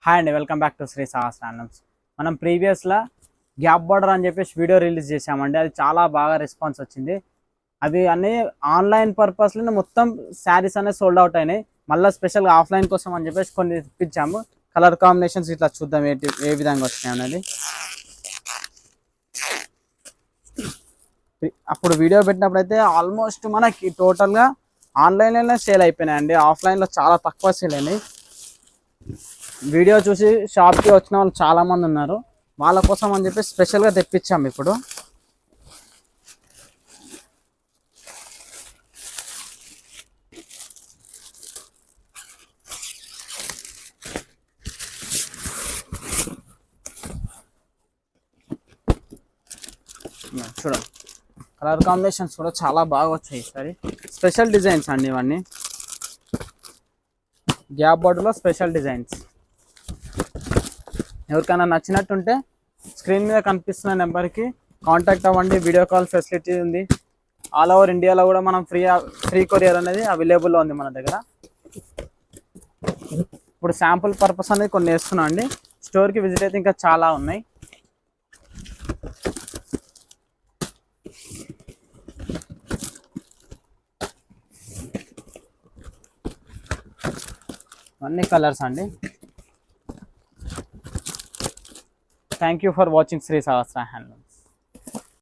Hi అండి, welcome back to Sri Sahasra handlooms. మనం ప్రీవియస్లో గ్యాప్ బార్డర్ అని చెప్పేసి వీడియో రిలీజ్ చేసామండి. అది చాలా బాగా రెస్పాన్స్ వచ్చింది. అది అన్నీ ఆన్లైన్ పర్పస్లో మొత్తం శారీస్ అనేది సోల్డ్ అవుట్ అయినాయి. మళ్ళీ స్పెషల్గా ఆఫ్లైన్ కోసం అని చెప్పేసి కొన్ని ఇప్పించాము. కలర్ కాంబినేషన్స్ ఇట్లా చూద్దాం ఏ విధంగా వచ్చినాయి అనేది. అప్పుడు వీడియో పెట్టినప్పుడు అయితే ఆల్మోస్ట్ మనకి టోటల్గా ఆన్లైన్లోనే సేల్ అయిపోయినాయండి. ఆఫ్లైన్లో చాలా తక్కువ సేల్ అయినాయి. వీడియో చూసి షాప్కి వచ్చిన వాళ్ళు చాలామంది ఉన్నారు. వాళ్ళ కోసం అని చెప్పి స్పెషల్గా తెప్పించాము. ఇప్పుడు చూడండి, కలర్ కాంబినేషన్స్ కూడా చాలా బాగా వచ్చాయి. ఈసారి స్పెషల్ డిజైన్స్ అండి ఇవన్నీ. గ్యాప్ బార్డర్లో స్పెషల్ డిజైన్స్. ఎవరికైనా నచ్చినట్టుంటే స్క్రీన్ మీద కనిపిస్తున్న నెంబర్కి కాంటాక్ట్ అవ్వండి. వీడియో కాల్ ఫెసిలిటీ ఉంది. ఆల్ ఓవర్ ఇండియాలో కూడా మనం ఫ్రీ కొరియర్ అనేది అవైలబుల్లో ఉంది మన దగ్గర. ఇప్పుడు శాంపుల్ పర్పస్ అనేది కొన్ని వేస్తున్నాం అండి. స్టోర్కి విజిట్ అయితే ఇంకా చాలా ఉన్నాయి. అన్ని కలర్స్ అండి. Thank you for watching Shri Sahasra handlooms.